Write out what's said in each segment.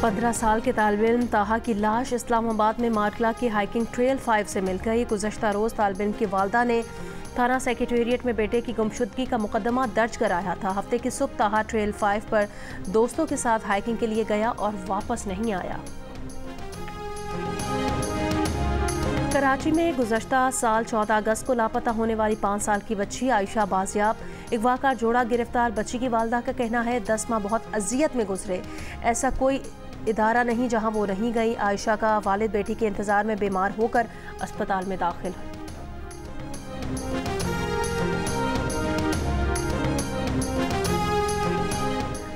15 साल के तालिब इल्म ताहा की लाश इस्लामाबाद में मार्कला की हाइकिंग ट्रेल 5 से मिल गई। गुज़श्ता रोज़ तालिब इल्म की वालदा ने थाना सेक्रेटेरिएट में बेटे की गुमशुदगी का मुकदमा दर्ज कराया था। हफ्ते की सुबह ताहा ट्रेल 5 पर दोस्तों के साथ हाइकिंग के लिए गया और वापस नहीं आया। कराची में गुज़श्ता साल 14 अगस्त को लापता होने वाली 5 साल की बच्ची आयशा बाजियाब, अगवाकार जोड़ा गिरफ्तार। बच्ची की वालदा का कहना है 10 माह बहुत अजियत में गुजरे, ऐसा कोई इदारा नहीं जहां वो नहीं गई। आयशा का वालिद बेटी के इंतजार में बीमार होकर अस्पताल में दाखिल है।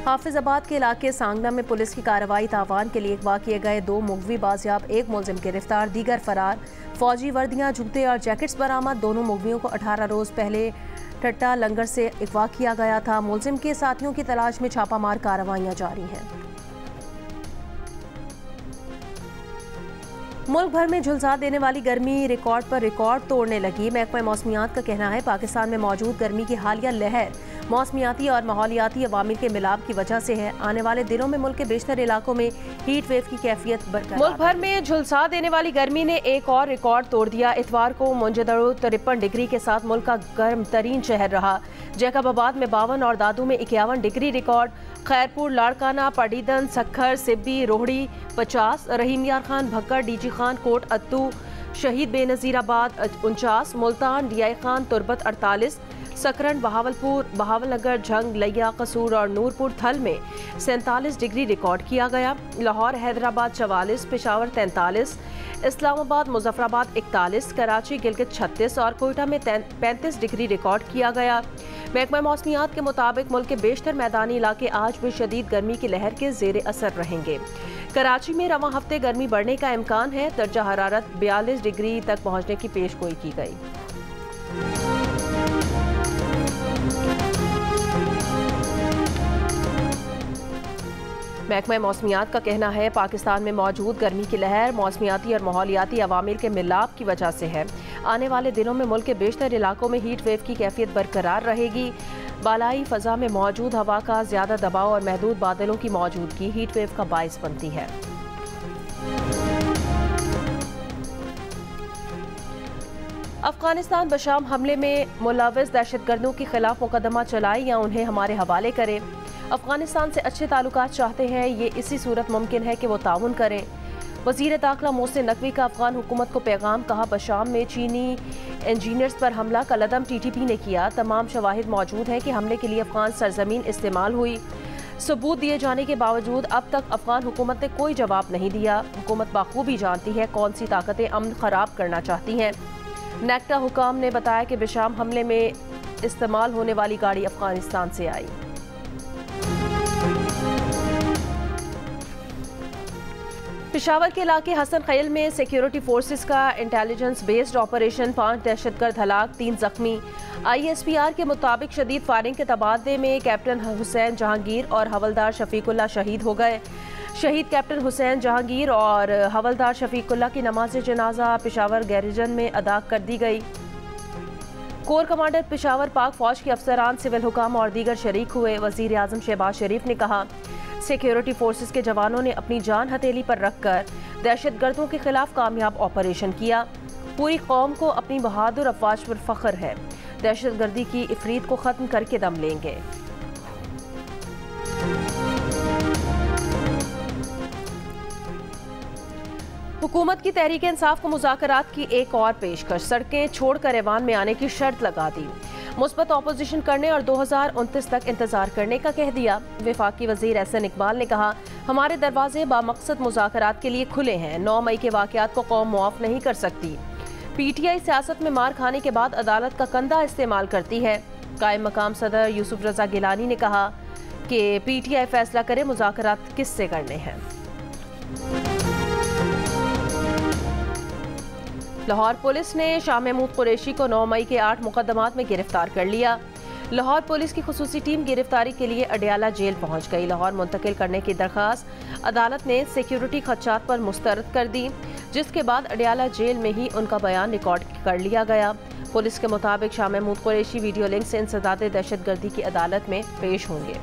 हाफिजाबाद के इलाके सांगना में पुलिस की कार्रवाई। तावान के लिए अगवा किए गए 2 मुगवी बाजियाब, 1 मुलजिम गिरफ्तार, दीगर फरार। फौजी वर्दियां, जूते और जैकेट्स बरामद। दोनों मुगवियों को 18 रोज पहले टट्टा लंगर से अगवा किया गया था। मुलजिम के साथियों की तलाश में छापामार कार्रवाइयां जारी हैं। मुल्क भर में झुलसा देने वाली गर्मी रिकॉर्ड पर रिकॉर्ड तोड़ने लगी। महकमा मौसमियात का कहना है पाकिस्तान में मौजूद गर्मी की हालिया लहर मौसमियाती और माहौलियाती अवामिल के मिलाप की वजह से है। आने वाले दिनों में मुल्क के बेशतर इलाकों में हीट वेव की कैफियत बरकरार। मुल्क भर में झुलसा देने वाली गर्मी ने एक और रिकॉर्ड तोड़ दिया। इतवार को मोनजोदड़ो 53 डिग्री के साथ मुल्क का गर्म तरीन शहर रहा। जैकबाबाद में 52 और दादू में 51 डिग्री रिकॉर्ड। खैरपुर, लाड़काना, पडीदन, सखर, सिब्बी, रोहड़ी 50, रहीम यार खान, भक्कर, डीजी खान, कोट अत्तू, शहीद बेनज़ीराबाद 49, मुल्तान, डीआई खान, तुरबत 48, सकरन, बहावलपुर, बहावलनगर, झंग, लिया, कसूर और नूरपुर थल में 47 डिग्री रिकॉर्ड किया गया। लाहौर, हैदराबाद 44, पेशावर 43, इस्लामाबाद, मुजफ्फराबाद 41, कराची, गिलगित 36 और कोयटा में 35 डिग्री रिकॉर्ड किया गया। महकमा मौसमियात के मुताबिक मुल्क के बेशतर मैदानी इलाके आज भी शदीद गर्मी की लहर के जेर असर रहेंगे। कराची में रवां हफ्ते गर्मी बढ़ने का इम्कान है। दर्जा हरारत 42 डिग्री तक पहुँचने की पेशगोई की गई। महकमा मौसमियात का कहना है पाकिस्तान में मौजूद गर्मी की लहर मौसमियाती और माहौलियाती अवामिल के मिलाप की वजह से है। आने वाले दिनों में मुल्क के बेशतर इलाकों में हीट वेव की कैफियत बरकरार रहेगी। बालाई फ़ज़ा में मौजूद हवा का ज़्यादा दबाव और महदूद बादलों की मौजूदगी हीट वेव का बाइस बनती है। अफगानिस्तान बशाम हमले में मुलव्वस दहशतगर्दों के खिलाफ मुकदमा चलाए या उन्हें हमारे हवाले करें। अफगानिस्तान से अच्छे ताल्लुकात चाहते हैं, ये इसी सूरत मुमकिन है कि वो ताउन करें। वज़ीर दाखिला मोहसिन नकवी का अफगान हुकूमत को पैगाम। कहा बशाम में चीनी इंजीनियर्स पर हमला का लदम TTP ने किया। तमाम शवाहिद मौजूद हैं कि हमले के लिए अफगान सरजमीन इस्तेमाल हुई। सबूत दिए जाने के बावजूद अब तक अफगान हुकूमत ने कोई जवाब नहीं दिया। हुकूमत बाखूबी जानती है कौन सी ताकतें अमन ख़राब करना चाहती हैं। नेक्टा हुकाम ने बताया कि बशाम हमले में इस्तेमाल होने वाली गाड़ी अफगानिस्तान से आई। पेशावर के इलाके हसन खैल में सिक्योरिटी फोर्सेस का इंटेलिजेंस बेस्ड ऑपरेशन, 5 दहशतगर्द हलाक, 3 जख्मी। ISPR के मुताबिक शदीद फायरिंग के तबादले में कैप्टन हुसैन जहांगीर और हवलदार शफीकुल्ला शहीद हो गए। शहीद कैप्टन हुसैन जहांगीर और हवलदार शफीकुल्ला की नमाज जनाजा पेशावर गैरिजन में अदा कर दी गई। कोर कमांडर पेशावर पाक फौज के अफसरान, सिविल हुकाम और दीगर शरीक हुए। वज़ीर आज़म शहबाज शरीफ ने कहा सिक्योरिटी फोर्सेस के जवानों ने अपनी जान हथेली पर रखकर दहशतगर्दों के खिलाफ कामयाब ऑपरेशन किया। पूरी कौम को अपनी बहादुर अफवाज पर फख्र है। दहशतगर्दी की इफरीत को खत्म करके दम लेंगे। हुकूमत की तहरीक इंसाफ को मुज़ाकरात की एक और पेशकश। सड़कें छोड़कर ऐवान में आने की शर्त लगा दी। मुस्बत ऑपोजिशन करने और 2029 तक इंतजार करने का कह दिया। वफाकी वजीर एहसन इकबाल ने कहा हमारे दरवाजे बामकसद मुज़ाकरात के लिए खुले हैं। 9 मई के वाक़यात को कौम मुआफ़ नहीं कर सकती। PTI सियासत में मार खाने के बाद अदालत का कंधा इस्तेमाल करती है। कायम मकाम सदर यूसुफ रजा गिलानी ने कहा कि PTI फैसला करे मुज़ाकरात किससे करने हैं। लाहौर पुलिस ने शाह महमूद कुरैशी को 9 मई के 8 मुकदमात में गिरफ्तार कर लिया। लाहौर पुलिस की खुसूसी टीम गिरफ्तारी के लिए अडियाला जेल पहुंच गई। लाहौर मुंतकिल करने की दरख्वास्त अदालत ने सिक्योरिटी खदशात पर मुस्तरद कर दी, जिसके बाद अडियाला जेल में ही उनका बयान रिकॉर्ड कर लिया गया। पुलिस के मुताबिक शाह महमूद कुरैशी वीडियो लिंक से इंसदाद दहशतगर्दी की अदालत में पेश होंगे।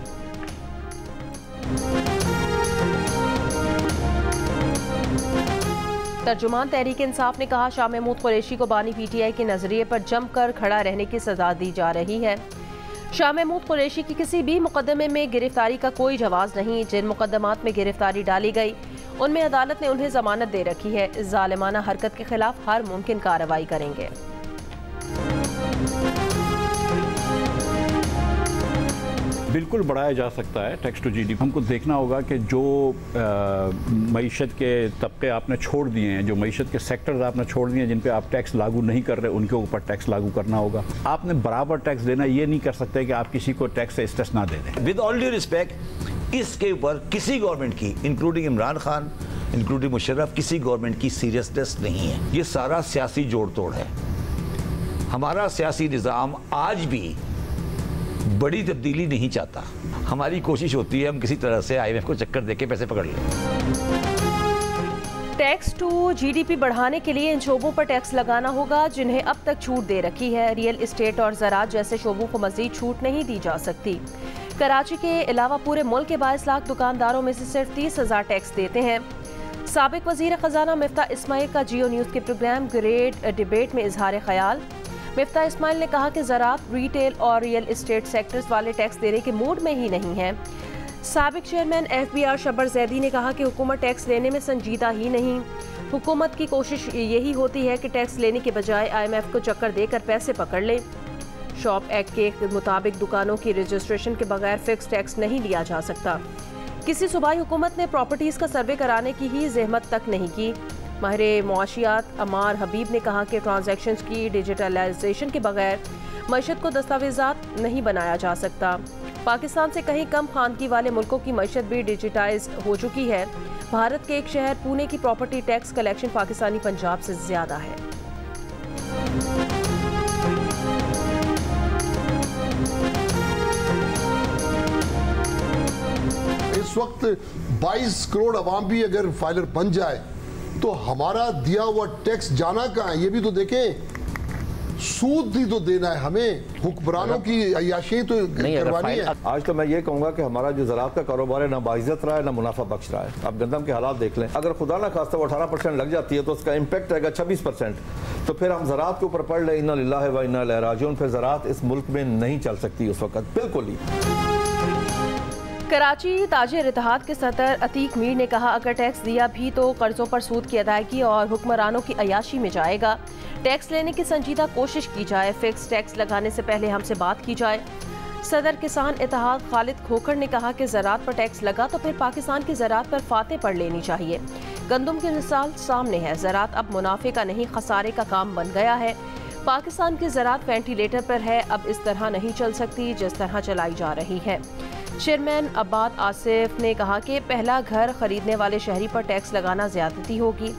तर्जुमान तहरीक इंसाफ ने कहा, शाह महमूद कुरैशी को बानी PTI के नजरिए पर जमकर खड़ा रहने की सजा दी जा रही है। शाह महमूद कुरैशी की किसी भी मुकदमे में गिरफ्तारी का कोई जवाज नहीं। जिन मुकदमात में गिरफ्तारी डाली गई उनमें अदालत ने उन्हें जमानत दे रखी है। इस जालिमाना हरकत के खिलाफ हर मुमकिन कार्रवाई करेंगे। बिल्कुल बढ़ाया जा सकता है टैक्स टू GDP। हमको देखना होगा कि जो मईशत के तबके आपने छोड़ दिए हैं, जो मईशत के सेक्टर्स आपने छोड़ दिए हैं जिन पे आप टैक्स लागू नहीं कर रहे, उनके ऊपर टैक्स लागू करना होगा। आपने बराबर टैक्स देना, ये नहीं कर सकते कि आप किसी को टैक्स से इस्तेस्ना दे दें। विद ऑल ड्यू रिस्पेक्ट, इसके ऊपर किसी गवर्नमेंट की, इंक्लूडिंग इमरान खान, इंक्लूडिंग मुशर्रफ, किसी गवर्नमेंट की सीरियसनेस नहीं है। ये सारा सियासी जोड़ तोड़ है। हमारा सियासी निज़ाम आज भी बड़ी तब्दीली नहीं चाहता। हमारी कोशिश होती है हम किसी तरह से IMF को चक्कर देके पैसे पकड़ लें। टैक्स टू GDP बढ़ाने के लिए इन शोबों पर टैक्स लगाना होगा जिन्हें अब तक छूट दे रखी है। रियल एस्टेट और ज़राअत जैसे शोबों को मज़ीद छूट नहीं दी जा सकती। कराची के अलावा पूरे मुल्क के 22 लाख दुकानदारों में से सिर्फ 30,000 टैक्स देते हैं। साबिक वज़ीर ख़जाना मिफ्ता इस्माइल का जियो न्यूज़ के प्रोग्राम ग्रेट डिबेट में इजहार ख्याल। मिफ्ता इस्माइल ने कहा कि ज़राअत, रिटेल और रियल एस्टेट सेक्टर्स वाले टैक्स देने के मूड में ही नहीं है। साबिक चेयरमैन FBR शब्बर जैदी ने कहा कि हुकूमत टैक्स लेने में संजीदा ही नहीं। हुकूमत की कोशिश यही होती है कि टैक्स लेने के बजाय IMF को चक्कर देकर पैसे पकड़ ले। शॉप एक्ट के मुताबिक दुकानों की रजिस्ट्रेशन के बगैर फिक्स टैक्स नहीं लिया जा सकता। किसी सूबाई हुकूमत ने प्रॉपर्टीज़ का सर्वे कराने की ही जहमत तक नहीं की। माहिर मुआशियात अमार हबीब ने कहा कि ट्रांजैक्शंस की डिजिटलाइजेशन के बगैर मईशत को दस्तावेज़ात नहीं बनाया जा सकता। पाकिस्तान से कहीं कम खानगी वाले मुल्कों की मईशत भी डिजिटाइज हो चुकी है। भारत के एक शहर पुणे की property tax collection Pakistani Punjab से ज़्यादा है। इस वक्त 22 करोड़ अवाम भी अगर फाइलर बन जाए तो हमारा दिया हुआ टैक्स जाना कहाँ है, ये भी तो देखें। सूद ही तो देना है हमें, हुक्मरानों की अय्याशी तो करवानी है। आज तो मैं ये कहूँगा कि हमारा जो ज़राअत का कारोबार है ना बाइज्जत रहा है ना मुनाफा बख्श रहा है। आप गंदम के हालात देख लें, अगर खुदा ना खास्ता वो 18% लग जाती है तो उसका इम्पैक्ट रहेगा 26%। तो फिर हम ज़राअत के ऊपर पढ़ लें इन्ना लिल्लाहि व इन्ना इलैहि राजिऊन, फिर ज़राअत इस मुल्क में नहीं चल सकती उस वक्त बिल्कुल ही। कराची ताजिर इत्तेहाद के सदर अतीक मीर ने कहा, अगर टैक्स दिया भी तो कर्जों पर सूद की अदायगी और हुक्मरानों की अयाशी में जाएगा। टैक्स लेने की संजीदा कोशिश की जाए, फिक्स टैक्स लगाने से पहले हमसे बात की जाए। सदर किसान इत्तेहाद खालिद खोखर ने कहा कि ज़राअत पर टैक्स लगा तो फिर पाकिस्तान की ज़राअत पर फाते पड़ लेनी चाहिए। गंदम की मिसाल सामने है। ज़राअत अब मुनाफे का नहीं खसारे का काम बन गया है। पाकिस्तान की ज़राअत वेंटिलेटर पर है, अब इस तरह नहीं चल सकती जिस तरह चलाई जा रही है। चेयरमैन अब्बाद आसिफ ने कहा कि पहला घर खरीदने वाले शहरी पर टैक्स लगाना ज़्यादती होगी।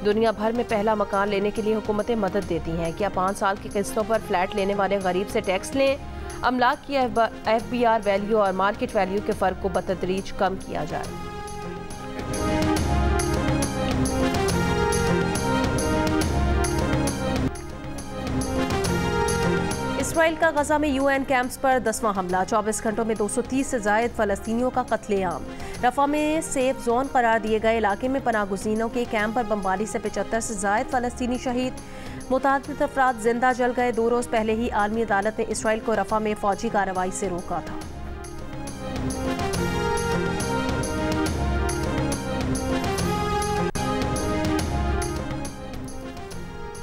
दुनिया भर में पहला मकान लेने के लिए हुकूमतें मदद देती हैं। क्या 5 साल की किस्तों पर फ्लैट लेने वाले गरीब से टैक्स लें? अमलाक की FBR वैल्यू और मार्केट वैल्यू के फ़र्क को बतदरीज कम किया जाए। इसराइल का गजा में UN कैंप्स पर 10वां हमला। 24 घंटों में 230 से ज़ायद फ़लस्तीनियों का कत्लेआम। रफ़ा में सेफ जोन करार दिए गए इलाके में पनाहगुज़ीनों के कैंप पर बमबारी से 75 से ज़ायद फ़लस्तीनी शहीद। मुतादिद अफराद जिंदा जल गए। 2 रोज़ पहले ही आलमी अदालत ने इसराइल को रफ़ा में फ़ौजी कार्रवाई से रोका था।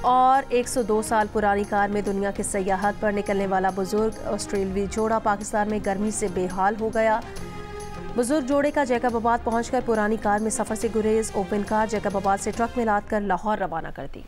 और 102 साल पुरानी कार में दुनिया की सयाहत पर निकलने वाला बुजुर्ग ऑस्ट्रेलियाई जोड़ा पाकिस्तान में गर्मी से बेहाल हो गया। बुजुर्ग जोड़े का जैकबाबाद पहुंचकर पुरानी कार में सफ़र से गुरेज। ओपन कार जैकबाबाद से ट्रक में लाद कर लाहौर रवाना कर दी।